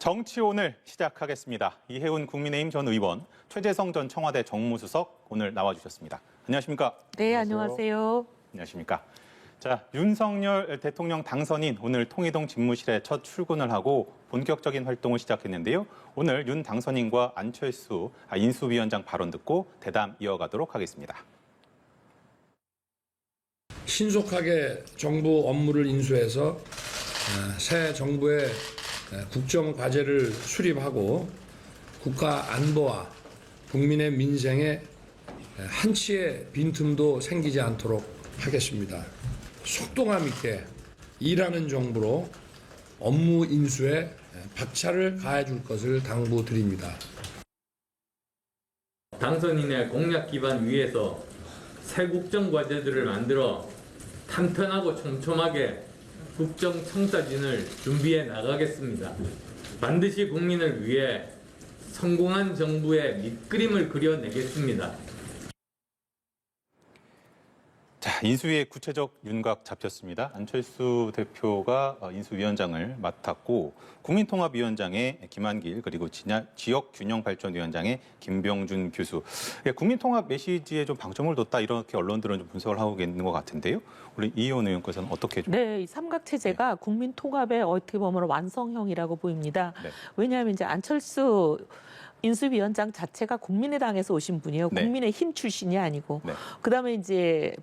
정치 오늘 시작하겠습니다. 이해운 국민의힘 전 의원, 최재성 전 청와대 정무수석 오늘 나와주셨습니다. 안녕하십니까? 네, 안녕하세요. 안녕하십니까? 자, 윤석열 대통령 당선인 오늘 통이동 집무실에 첫 출근을 하고 본격적인 활동을 시작했는데요. 오늘 윤 당선인과 안철수 인수위원장 발언 듣고 대담 이어가도록 하겠습니다. 신속하게 정부 업무를 인수해서 새 정부의 국정 과제를 수립하고 국가 안보와 국민의 민생에 한치의 빈틈도 생기지 않도록 하겠습니다. 속도감 있게 일하는 정부로 업무 인수에 박차를 가해줄 것을 당부드립니다. 당선인의 공약 기반 위에서 새 국정 과제들을 만들어 탄탄하고 촘촘하게 국정 청사진을 준비해 나가겠습니다. 반드시 국민을 위해 성공한 정부의 밑그림을 그려내겠습니다. 자, 인수위의 구체적 윤곽 잡혔습니다. 안철수 대표가 인수위원장을 맡았고 국민통합위원장의 김한길 그리고 지역균형발전위원장의 김병준 교수. 국민통합 메시지에 좀 방점을 뒀다 이렇게 언론들은 좀 분석을 하고 있는 것 같은데요. 우리 이혜원 의원께서는 어떻게 좀? 네, 이 삼각체제가 국민 통합의 어떻게 보면 완성형이라고 보입니다. 네. 왜냐하면 이제 안철수 인수위원장 자체가 국민의당에서 오신 분이에요. 네. 국민의힘 출신이 아니고. 네. 그다음에 이제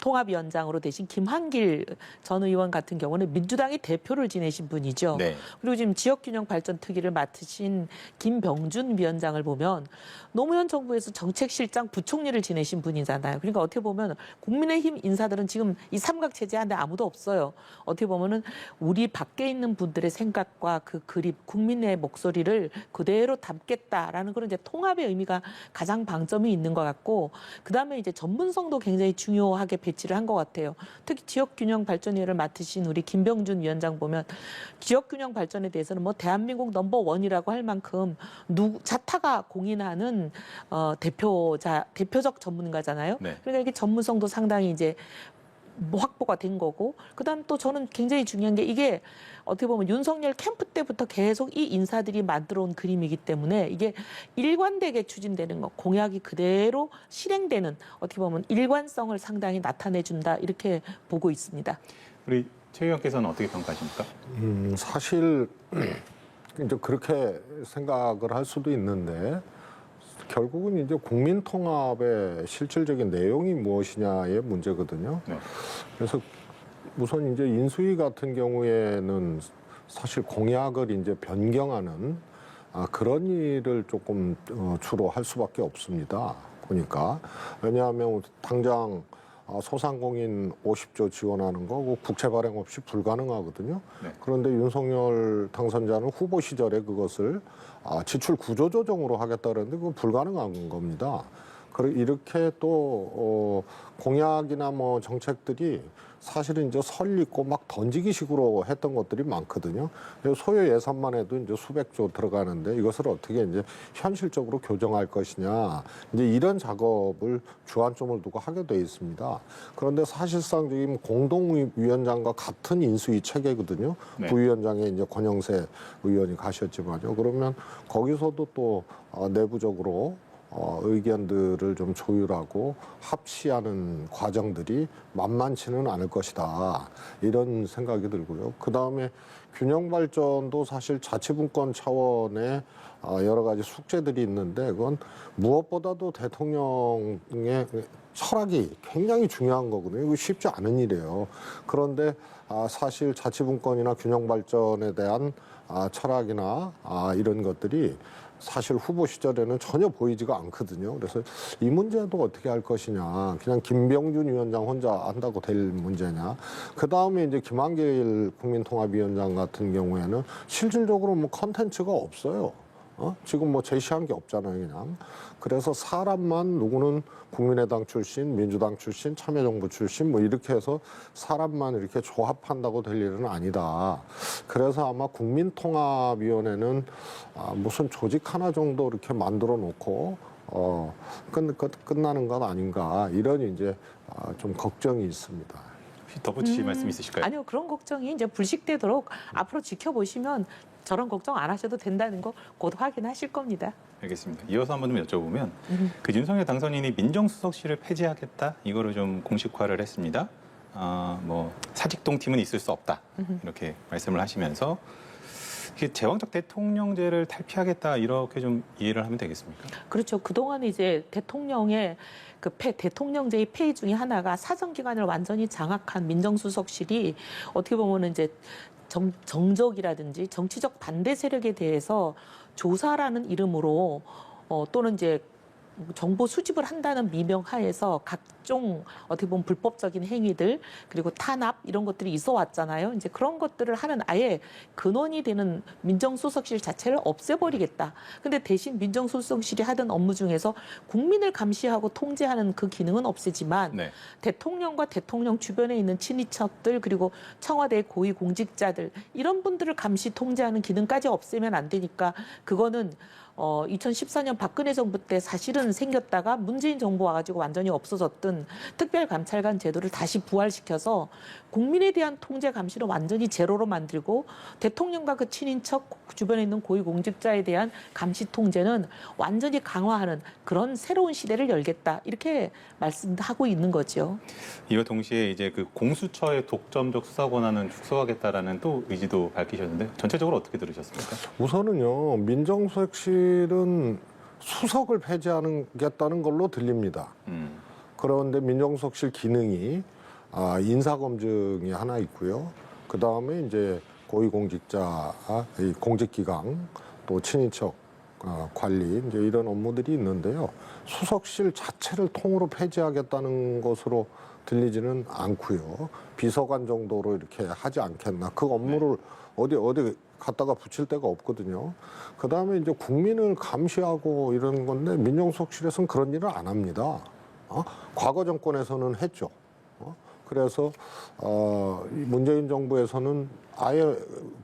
통합위원장으로 되신 김한길 전 의원 같은 경우는 민주당의 대표를 지내신 분이죠. 네. 그리고 지금 지역균형발전특위를 맡으신 김병준 위원장을 보면 노무현 정부에서 정책실장 부총리를 지내신 분이잖아요. 그러니까 어떻게 보면 국민의힘 인사들은 지금 이 삼각체제 안에 아무도 없어요. 어떻게 보면은 우리 밖에 있는 분들의 생각과 그 그립, 국민의 목소리를 그대로 담겠다라는 그런 이제 통합의 의미가 가장 방점이 있는 것 같고, 그 다음에 이제 전문성도 굉장히 중요하게 배치를 한 것 같아요. 특히 지역균형발전위를 맡으신 우리 김병준 위원장 보면 지역균형 발전에 대해서는 뭐 대한민국 넘버원이라고 할 만큼 자타가 공인하는 대표적 전문가잖아요. 네. 그러니까 이게 전문성도 상당히 이제 확보가 된 거고, 그다음 또 저는 굉장히 중요한 게 이게 어떻게 보면 윤석열 캠프 때부터 계속 이 인사들이 만들어온 그림이기 때문에 이게 일관되게 추진되는 거, 공약이 그대로 실행되는 어떻게 보면 일관성을 상당히 나타내준다 이렇게 보고 있습니다. 우리 최 의원께서는 어떻게 평가하십니까? 사실 이제 그렇게 생각을 할 수도 있는데 결국은 이제 국민 통합의 실질적인 내용이 무엇이냐의 문제거든요. 네. 그래서 우선 이제 인수위 같은 경우에는 사실 공약을 이제 변경하는 그런 일을 조금 주로 할 수밖에 없습니다. 보니까 왜냐하면 당장 소상공인 50조 지원하는 거 국채 발행 없이 불가능하거든요. 네. 그런데 윤석열 당선자는 후보 시절에 그것을 지출 구조 조정으로 하겠다 그랬는데 그건 불가능한 겁니다. 이렇게 또 공약이나 뭐 정책들이 사실은 이제 설리고 막 던지기 식으로 했던 것들이 많거든요. 소요 예산만 해도 이제 수백조 들어가는데 이것을 어떻게 이제 현실적으로 교정할 것이냐, 이제 이런 작업을 주안점을 두고 하게 돼 있습니다. 그런데 사실상 지금 공동위원장과 같은 인수위 체계거든요. 네. 부위원장에 이제 권영세 의원이 가셨지만요. 그러면 거기서도 또 내부적으로 의견들을 좀 조율하고 합치하는 과정들이 만만치는 않을 것이다. 이런 생각이 들고요. 그다음에 균형 발전도 사실 자치분권 차원의 여러 가지 숙제들이 있는데 그건 무엇보다도 대통령의 철학이 굉장히 중요한 거거든요. 이거 쉽지 않은 일이에요. 그런데 사실 자치분권이나 균형 발전에 대한 철학이나 이런 것들이 사실 후보 시절에는 전혀 보이지가 않거든요. 그래서 이 문제도 어떻게 할 것이냐. 그냥 김병준 위원장 혼자 한다고 될 문제냐. 그다음에 이제 김한길 국민통합위원장 같은 경우에는 실질적으로 뭐 컨텐츠가 없어요. 지금 뭐 제시한 게 없잖아요, 그냥. 그래서 사람만 누구는 국민의당 출신, 민주당 출신, 참여정부 출신 뭐 이렇게 해서 사람만 이렇게 조합한다고 될 일은 아니다. 그래서 아마 국민통합위원회는 무슨 조직 하나 정도 이렇게 만들어 놓고 끝나는 건 아닌가 이런 이제 좀 걱정이 있습니다. 혹시 덧붙이실 말씀 있으실까요? 아니요, 그런 걱정이 이제 불식되도록 앞으로 지켜보시면 저런 걱정 안 하셔도 된다는 거 곧 확인하실 겁니다. 알겠습니다. 이어서 한번 좀 여쭤보면 그 윤석열 당선인이 민정수석실을 폐지하겠다 이거를 좀 공식화를 했습니다. 뭐 사직동 팀은 있을 수 없다 이렇게 말씀을 하시면서 이게 제왕적 대통령제를 탈피하겠다 이렇게 좀 이해를 하면 되겠습니까? 그렇죠. 그동안 이제 대통령의 대통령제의 폐의 중에 하나가 사정기관을 완전히 장악한 민정수석실이 어떻게 보면 이제 정적이라든지 정치적 반대 세력에 대해서 조사라는 이름으로 또는 이제 정보 수집을 한다는 미명 하에서 각종 어떻게 보면 불법적인 행위들 그리고 탄압 이런 것들이 있어 왔잖아요. 이제 그런 것들을 하는 아예 근원이 되는 민정수석실 자체를 없애버리겠다. 근데 대신 민정수석실이 하던 업무 중에서 국민을 감시하고 통제하는 그 기능은 없애지만 네. 대통령과 대통령 주변에 있는 친인척들 그리고 청와대 고위 공직자들 이런 분들을 감시 통제하는 기능까지 없애면 안 되니까 그거는 2014년 박근혜 정부 때 사실은 생겼다가 문재인 정부 와가지고 완전히 없어졌던 특별감찰관 제도를 다시 부활시켜서 국민에 대한 통제 감시를 완전히 제로로 만들고 대통령과 그 친인척 주변에 있는 고위공직자에 대한 감시 통제는 완전히 강화하는 그런 새로운 시대를 열겠다 이렇게 말씀하고 있는 거죠. 이와 동시에 이제 그 공수처의 독점적 수사 권한은 축소하겠다라는 또 의지도 밝히셨는데 전체적으로 어떻게 들으셨습니까? 우선은요, 민정수석실은 수석을 폐지하겠다는 걸로 들립니다. 그런데 민정수석실 기능이 인사검증이 하나 있고요. 그 다음에 이제 고위공직자, 이 공직기강, 또 친인척 관리 이제 이런 업무들이 있는데요. 수석실 자체를 통으로 폐지하겠다는 것으로 들리지는 않고요. 비서관 정도로 이렇게 하지 않겠나. 그 업무를 어디 갖다가 붙일 데가 없거든요. 그 다음에 이제 국민을 감시하고 이런 건데 민정수석실에서는 그런 일을 안 합니다. 과거 정권에서는 했죠. 그래서 문재인 정부에서는 아예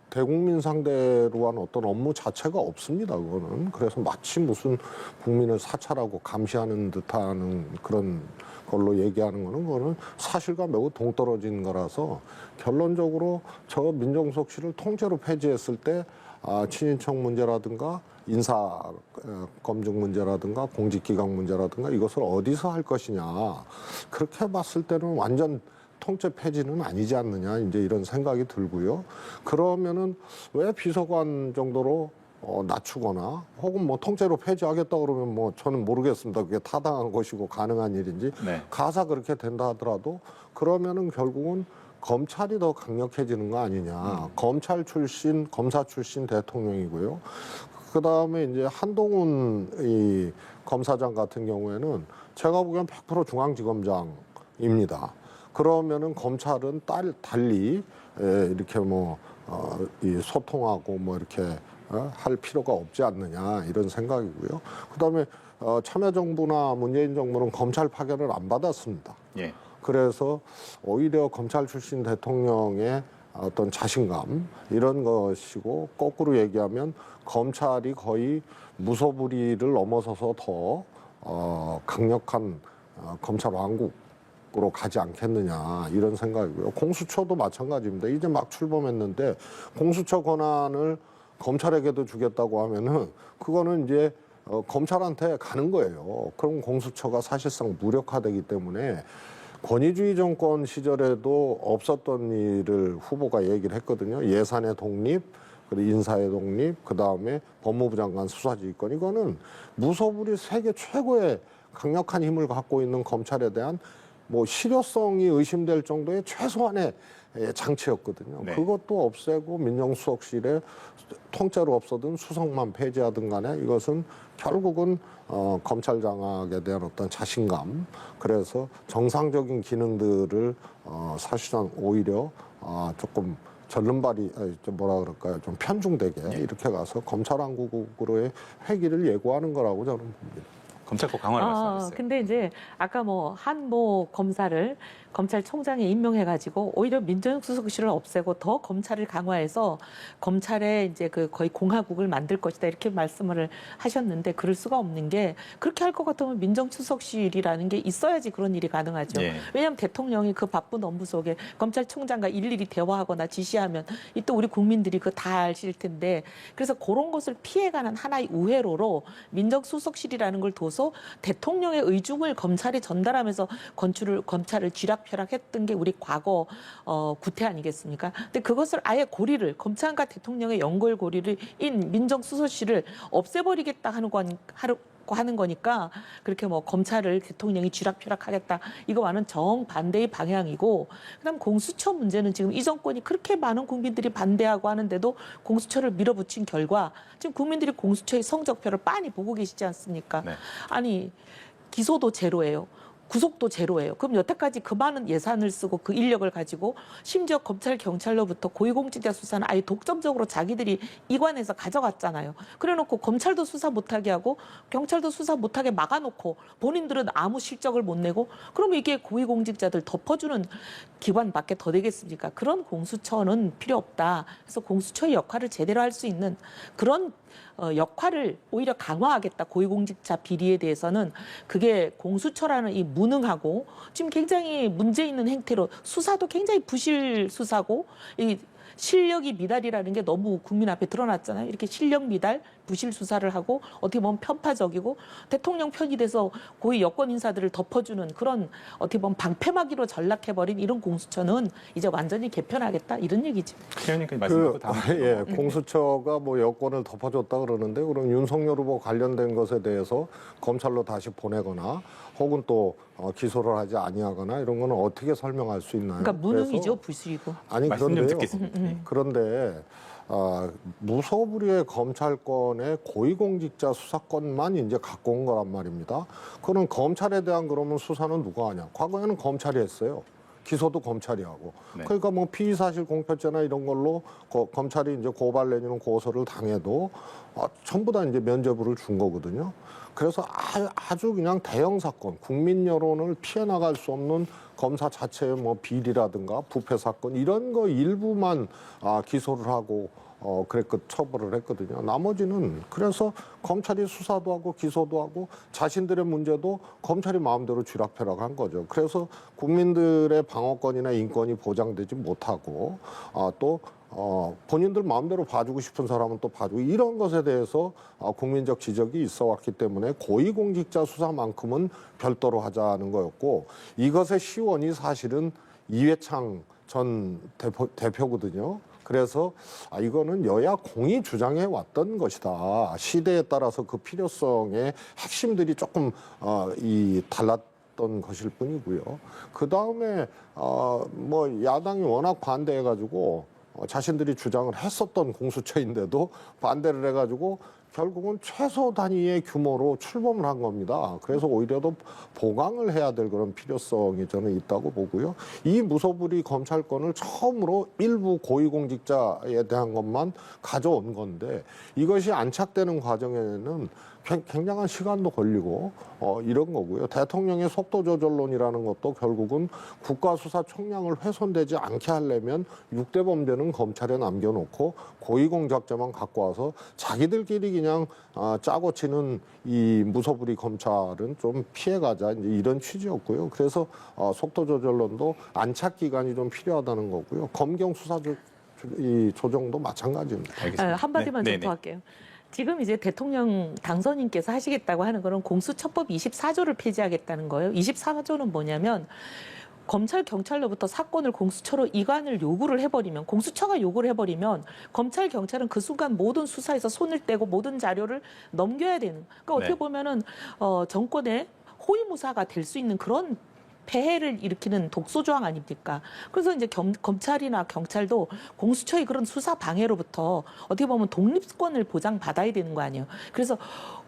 대국민 상대로 한 어떤 업무 자체가 없습니다. 그거는. 그래서 마치 무슨 국민을 사찰하고 감시하는 듯한 그런 걸로 얘기하는 거는 그거는 사실과 매우 동떨어진 거라서 결론적으로 저 민정수석실을 통째로 폐지했을 때 친인척 문제라든가 인사 검증 문제라든가 공직기강 문제라든가 이것을 어디서 할 것이냐 그렇게 봤을 때는 완전 통째 폐지는 아니지 않느냐 이제 이런 생각이 들고요. 그러면은 왜 비서관 정도로 낮추거나 혹은 뭐 통째로 폐지하겠다 그러면 뭐 저는 모르겠습니다. 그게 타당한 것이고 가능한 일인지 네. 가사 그렇게 된다 하더라도 그러면은 결국은 검찰이 더 강력해지는 거 아니냐. 검찰 출신, 검사 출신 대통령이고요. 그 다음에 이제 한동훈 이 검사장 같은 경우에는 제가 보기엔 100% 중앙지검장입니다. 그러면은 검찰은 달리 이렇게 이 소통하고 뭐 이렇게 할 필요가 없지 않느냐 이런 생각이고요. 그다음에 참여정부나 문재인 정부는 검찰 파견을 안 받았습니다. 예. 그래서 오히려 검찰 출신 대통령의 어떤 자신감 이런 것이고 거꾸로 얘기하면 검찰이 거의 무소불위를 넘어서서 더 강력한 검찰 왕국으로 가지 않겠느냐 이런 생각이고요. 공수처도 마찬가지입니다. 이제 막 출범했는데 공수처 권한을 검찰에게도 주겠다고 하면은 그거는 이제 검찰한테 가는 거예요. 그럼 공수처가 사실상 무력화되기 때문에 권위주의 정권 시절에도 없었던 일을 후보가 얘기를 했거든요. 예산의 독립, 그리고 인사의 독립, 그 다음에 법무부 장관 수사지휘권. 이거는 무소불위 세계 최고의 강력한 힘을 갖고 있는 검찰에 대한 뭐 실효성이 의심될 정도의 최소한의 장치였거든요. 네. 그것도 없애고 민정수석실에 통째로 없어든 수석만 폐지하든 간에 이것은 결국은 검찰 장악에 대한 어떤 자신감, 그래서 정상적인 기능들을 사실상 오히려 조금 절름발이 좀 뭐라 그럴까요? 좀 편중되게 이렇게 가서 검찰 왕국으로의 회귀를 예고하는 거라고 저는 봅니다. 검찰법 강화를 말씀하셨어요. 근데 이제 아까 뭐 한모 검사를 검찰총장에 임명해가지고 오히려 민정수석실을 없애고 더 검찰을 강화해서 검찰의 이제 그 거의 공화국을 만들 것이다 이렇게 말씀을 하셨는데 그럴 수가 없는 게 그렇게 할 것 같으면 민정수석실이라는 게 있어야지 그런 일이 가능하죠. 예. 왜냐하면 대통령이 그 바쁜 업무 속에 검찰총장과 일일이 대화하거나 지시하면 이 또 우리 국민들이 그거 다 아실 텐데 그래서 그런 것을 피해가는 하나의 우회로로 민정수석실이라는 걸 둬서 대통령의 의중을 검찰에 전달하면서 검찰을 쥐락펴락했던 게 우리 과거 구태 아니겠습니까? 근데 그것을 아예 고리를 검찰과 대통령의 연골 고리를 인 민정수석실을 없애버리겠다 하는 거니까 그렇게 뭐 검찰을 대통령이 쥐락펴락하겠다 이거와는 정반대의 방향이고 그다음 공수처 문제는 지금 이 정권이 그렇게 많은 국민들이 반대하고 하는데도 공수처를 밀어붙인 결과 지금 국민들이 공수처의 성적표를 빤히 보고 계시지 않습니까? 네. 아니 기소도 제로예요. 구속도 제로예요. 그럼 여태까지 그 많은 예산을 쓰고 그 인력을 가지고 심지어 검찰, 경찰로부터 고위공직자 수사는 아예 독점적으로 자기들이 이관해서 가져갔잖아요. 그래놓고 검찰도 수사 못하게 하고 경찰도 수사 못하게 막아놓고 본인들은 아무 실적을 못 내고 그러면 이게 고위공직자들 덮어주는 기관밖에 더 되겠습니까? 그런 공수처는 필요 없다. 그래서 공수처의 역할을 제대로 할 수 있는 그런 역할을 오히려 강화하겠다. 고위공직자 비리에 대해서는 그게 공수처라는 이 무능하고 지금 굉장히 문제 있는 행태로 수사도 굉장히 부실 수사고 이 실력이 미달이라는 게 너무 국민 앞에 드러났잖아요. 이렇게 실력 미달, 부실 수사를 하고 어떻게 보면 편파적이고 대통령 편이 돼서 고위 여권 인사들을 덮어주는 그런 어떻게 보면 방패막이로 전락해버린 이런 공수처는 이제 완전히 개편하겠다 이런 얘기죠. 최현님께서 말씀하고 다음 예, 공수처가 뭐 여권을 덮어줬다 그러는데 그럼 윤석열 후보 관련된 것에 대해서 검찰로 다시 보내거나 혹은 또 기소를 하지 아니하거나 이런 거는 어떻게 설명할 수 있나요? 그러니까 무능이죠, 그래서 부실이고. 아니 말씀 좀 그런데요. 듣겠습니다. 그런데 무소불위의 검찰권의 고위공직자 수사권만 이제 갖고 온 거란 말입니다. 그럼 검찰에 대한 그러면 수사는 누가 하냐? 과거에는 검찰이 했어요. 기소도 검찰이 하고. 네. 그러니까 뭐 피의사실 공표죄나 이런 걸로 검찰이 이제 고발 내지는 고소를 당해도 전부 다 이제 면죄부를 준 거거든요. 그래서 아주 그냥 대형 사건, 국민 여론을 피해 나갈 수 없는 검사 자체의 뭐 비리라든가 부패 사건 이런 거 일부만 기소를 하고 처벌을 했거든요. 나머지는 그래서 검찰이 수사도 하고 기소도 하고 자신들의 문제도 검찰이 마음대로 쥐락펴락한 거죠. 그래서 국민들의 방어권이나 인권이 보장되지 못하고 또 본인들 마음대로 봐주고 싶은 사람은 또 봐주고 이런 것에 대해서 국민적 지적이 있어 왔기 때문에 고위공직자 수사만큼은 별도로 하자는 거였고 이것의 시원이 사실은 이회창 전 대표거든요. 그래서 이거는 여야 공이 주장해 왔던 것이다. 시대에 따라서 그 필요성의 핵심들이 조금 달랐던 것일 뿐이고요. 그 다음에 뭐 야당이 워낙 반대해가지고 자신들이 주장을 했었던 공수처인데도 반대를 해가지고 결국은 최소 단위의 규모로 출범을 한 겁니다. 그래서 오히려 더 보강을 해야 될 그런 필요성이 저는 있다고 보고요. 이 무소불위 검찰권을 처음으로 일부 고위공직자에 대한 것만 가져온 건데 이것이 안착되는 과정에는 굉장한 시간도 걸리고 이런 거고요. 대통령의 속도 조절론이라는 것도 결국은 국가수사총량을 훼손되지 않게 하려면 6대 범죄는 검찰에 남겨놓고 고위공직자만 갖고 와서 자기들끼리 그냥 짜고 치는 이 무소불위 검찰은 좀 피해가자 이제 이런 취지였고요. 그래서 속도 조절론도 안착 기간이 좀 필요하다는 거고요. 검경 수사 조정도 마찬가지입니다. 알겠습니다. 한마디만 네, 좀 더 할게요. 지금 이제 대통령 당선인께서 하시겠다고 하는 거는 공수처법 24조를 폐지하겠다는 거예요. 24조는 뭐냐면 검찰, 경찰로부터 사건을 공수처로 이관을 요구를 해버리면 공수처가 요구를 해버리면 검찰, 경찰은 그 순간 모든 수사에서 손을 떼고 모든 자료를 넘겨야 되는. 그러니까 어떻게 네. 보면은 정권의 호위무사가 될 수 있는 그런 폐해를 일으키는 독소 조항 아닙니까? 그래서 이제 검찰이나 경찰도 공수처의 그런 수사 방해로부터 어떻게 보면 독립권을 보장받아야 되는 거 아니에요. 그래서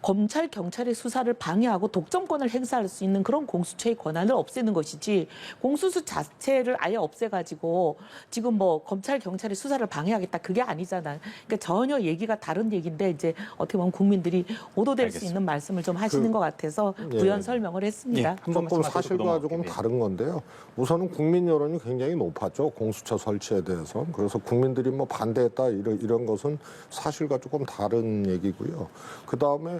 검찰, 경찰의 수사를 방해하고 독점권을 행사할 수 있는 그런 공수처의 권한을 없애는 것이지 공수처 자체를 아예 없애가지고 지금 뭐 검찰, 경찰의 수사를 방해하겠다 그게 아니잖아요. 그러니까 전혀 얘기가 다른 얘기인데 이제 어떻게 보면 국민들이 오도될 수 있는 말씀을 좀 하시는 것 같아서 부연 설명을 했습니다. 조금 사실과 조금 다른 건데요. 우선은 국민 여론이 굉장히 높았죠. 공수처 설치에 대해서. 그래서 국민들이 뭐 반대했다 이런 것은 사실과 조금 다른 얘기고요. 그 다음에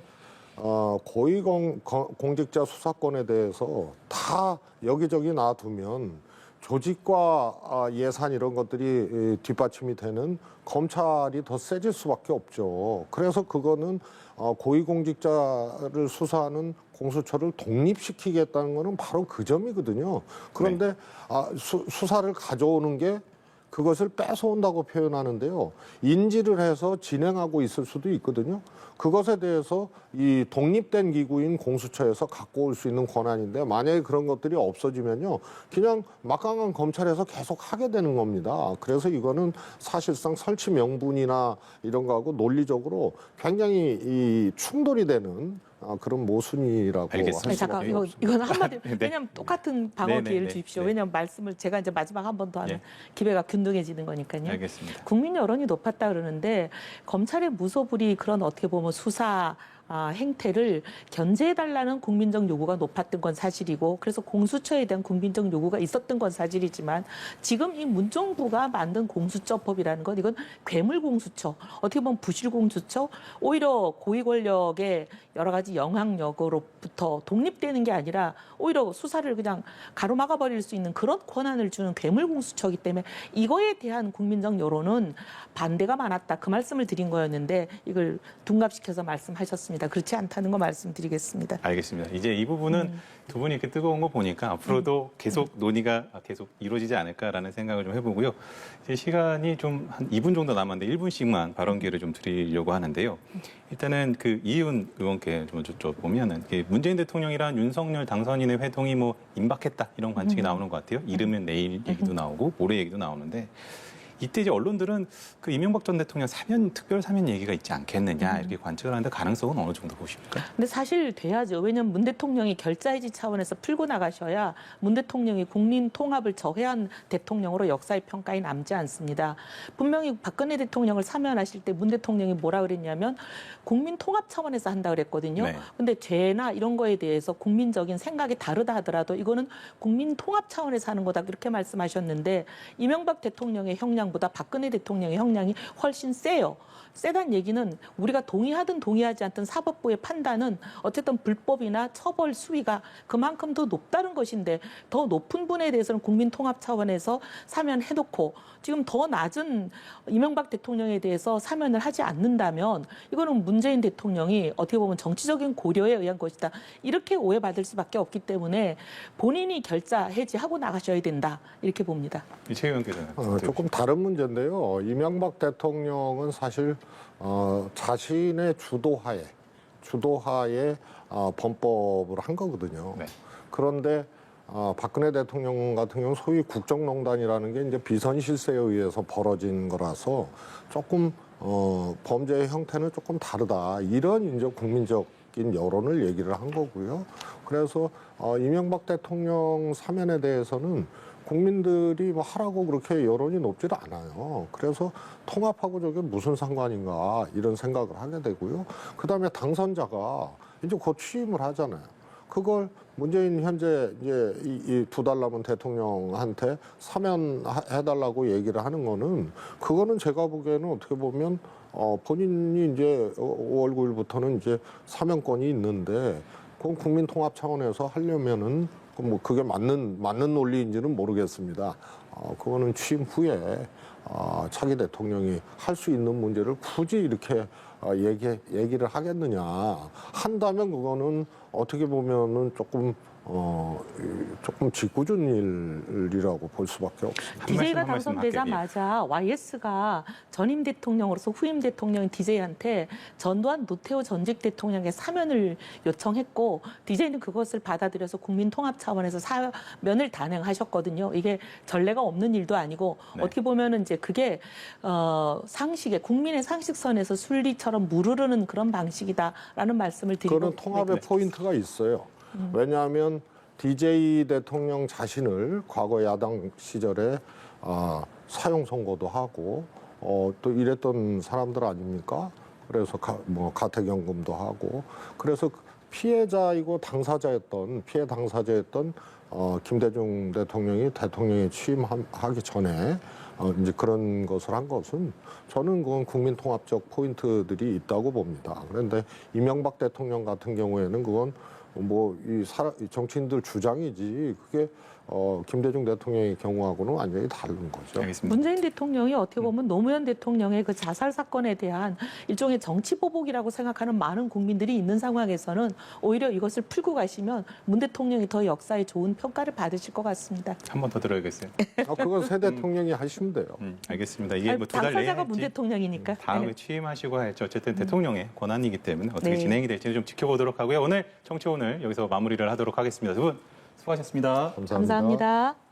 고위공직자 수사권에 대해서 다 여기저기 놔두면 조직과 예산 이런 것들이 뒷받침이 되는 검찰이 더 세질 수밖에 없죠. 그래서 그거는 고위공직자를 수사하는 공수처를 독립시키겠다는 거는 바로 그 점이거든요. 그런데 수사를 가져오는 게 그것을 뺏어온다고 표현하는데요. 인지를 해서 진행하고 있을 수도 있거든요. 그것에 대해서 이 독립된 기구인 공수처에서 갖고 올 수 있는 권한인데 만약에 그런 것들이 없어지면요. 그냥 막강한 검찰에서 계속 하게 되는 겁니다. 그래서 이거는 사실상 설치 명분이나 이런 거하고 논리적으로 굉장히 이 충돌이 되는 그런 모순이라고 할 알겠습니다. 수밖에 잠깐 없습니다. 이거는 한마디 네. 왜냐하면 똑같은 방어 네, 기회를 네, 주십시오. 네. 왜냐하면 말씀을 제가 이제 마지막 한 번 더 하면 예. 기회가 균등해지는 거니까요. 알겠습니다. 국민 여론이 높았다 그러는데 검찰의 무소불위 그런 어떻게 보면 수사 행태를 견제해달라는 국민적 요구가 높았던 건 사실이고 그래서 공수처에 대한 국민적 요구가 있었던 건 사실이지만 지금 이 문정부가 만든 공수처법이라는 건 이건 괴물 공수처 어떻게 보면 부실 공수처 오히려 고위 권력의 여러 가지 영향력으로부터 독립되는 게 아니라 오히려 수사를 그냥 가로막아 버릴 수 있는 그런 권한을 주는 괴물 공수처이기 때문에 이거에 대한 국민적 여론은 반대가 많았다 그 말씀을 드린 거였는데 이걸 둔갑시켜서 말씀하셨습니다. 그렇지 않다는 거 말씀드리겠습니다. 알겠습니다. 이제 이 부분은 두 분이 이렇게 뜨거운 거 보니까 앞으로도 계속 논의가 계속 이루어지지 않을까라는 생각을 좀 해보고요. 이제 시간이 좀 한 2분 정도 남았는데 1분씩만 발언 기회를 좀 드리려고 하는데요. 일단은 그 이의훈 의원께 좀 여쭤보면은 문재인 대통령이랑 윤석열 당선인의 회동이 뭐 임박했다 이런 관측이 나오는 것 같아요. 이르면 내일 얘기도 나오고 모레 얘기도 나오는데 이때 이제 언론들은 그 이명박 전 대통령 특별 사면 얘기가 있지 않겠느냐 이렇게 관측을 하는데 가능성은 어느 정도 보십니까? 근데 사실 돼야죠. 왜냐하면 문 대통령이 결자해지 차원에서 풀고 나가셔야 문 대통령이 국민 통합을 저해한 대통령으로 역사의 평가에 남지 않습니다. 분명히 박근혜 대통령을 사면하실 때 문 대통령이 뭐라 그랬냐면 국민 통합 차원에서 한다 그랬거든요. 네. 근데 죄나 이런 거에 대해서 국민적인 생각이 다르다 하더라도 이거는 국민 통합 차원에서 하는 거다 그렇게 말씀하셨는데 이명박 대통령의 형량보다 박근혜 대통령의 형량이 훨씬 세요. 세단 얘기는 우리가 동의하든 동의하지 않든 사법부의 판단은 어쨌든 불법이나 처벌 수위가 그만큼 더 높다는 것인데 더 높은 분에 대해서는 국민 통합 차원에서 사면해놓고 지금 더 낮은 이명박 대통령에 대해서 사면을 하지 않는다면 이거는 문재인 대통령이 어떻게 보면 정치적인 고려에 의한 것이다. 이렇게 오해받을 수밖에 없기 때문에 본인이 결자 해지하고 나가셔야 된다. 이렇게 봅니다. 최 의원께서는 조금 다른 문제인데요. 이명박 대통령은 사실 자신의 주도하에 범법을 한 거거든요. 네. 그런데 박근혜 대통령 같은 경우는 소위 국정농단이라는 게 이제 비선 실세에 의해서 벌어진 거라서 조금 범죄의 형태는 조금 다르다. 이런 이제 국민적인 여론을 얘기를 한 거고요. 그래서 이명박 대통령 사면에 대해서는 국민들이 뭐 하라고 그렇게 여론이 높지도 않아요. 그래서 통합하고 저게 무슨 상관인가 이런 생각을 하게 되고요. 그다음에 당선자가 이제 곧 취임을 하잖아요. 그걸 문재인 현재 이제 이 2달 남은 대통령한테 사면해달라고 얘기를 하는 거는 그거는 제가 보기에는 어떻게 보면 본인이 이제 5월 9일부터는 이제 사면권이 있는데 그건 국민 통합 차원에서 하려면은 뭐 그게 맞는 논리인지는 모르겠습니다. 그거는 취임 후에 차기 대통령이 할 수 있는 문제를 굳이 이렇게 얘기를 하겠느냐 한다면 그거는 어떻게 보면은 조금 조금 짓궂은 일이라고 볼 수밖에 없습니다. DJ가 한 말씀 당선되자마자 YS가 전임 대통령으로서 후임 대통령 DJ한테 전두환 노태우 전직 대통령의 사면을 요청했고 DJ는 그것을 받아들여서 국민 통합 차원에서 사면을 단행하셨거든요. 이게 전례가 없는 일도 아니고 네. 어떻게 보면은 이제 그게 상식에 국민의 상식선에서 순리처럼 무르르는 그런 방식이다라는 말씀을 드리고 그런 통합의 포인트가 있어요. 왜냐하면 DJ 대통령 자신을 과거 야당 시절에 사형 선고도 하고 또 이랬던 사람들 아닙니까? 그래서 가택연금도 하고 그래서 피해자이고 피해 당사자였던 김대중 대통령이 대통령에 취임하기 전에 이제 그런 것을 한 것은 저는 그건 국민통합적 포인트들이 있다고 봅니다. 그런데 이명박 대통령 같은 경우에는 그건 이 정치인들 주장이지 그게 김대중 대통령의 경우하고는 완전히 다른 거죠. 알겠습니다. 문재인 대통령이 어떻게 보면 노무현 대통령의 그 자살 사건에 대한 일종의 정치 보복이라고 생각하는 많은 국민들이 있는 상황에서는 오히려 이것을 풀고 가시면 문 대통령이 더 역사에 좋은 평가를 받으실 것 같습니다. 한 번 더 들어야겠어요. 그건 새 대통령이 하시면 돼요. 알겠습니다. 이게 뭐 두 달 내에 당사자가 문 할지 대통령이니까. 다음에 네. 취임하시고 할지 어쨌든 대통령의 권한이기 때문에 어떻게 네. 진행이 될지는 좀 지켜보도록 하고요. 오늘 정치오늘 여기서 마무리를 하도록 하겠습니다. 두 분 수고하셨습니다. 감사합니다.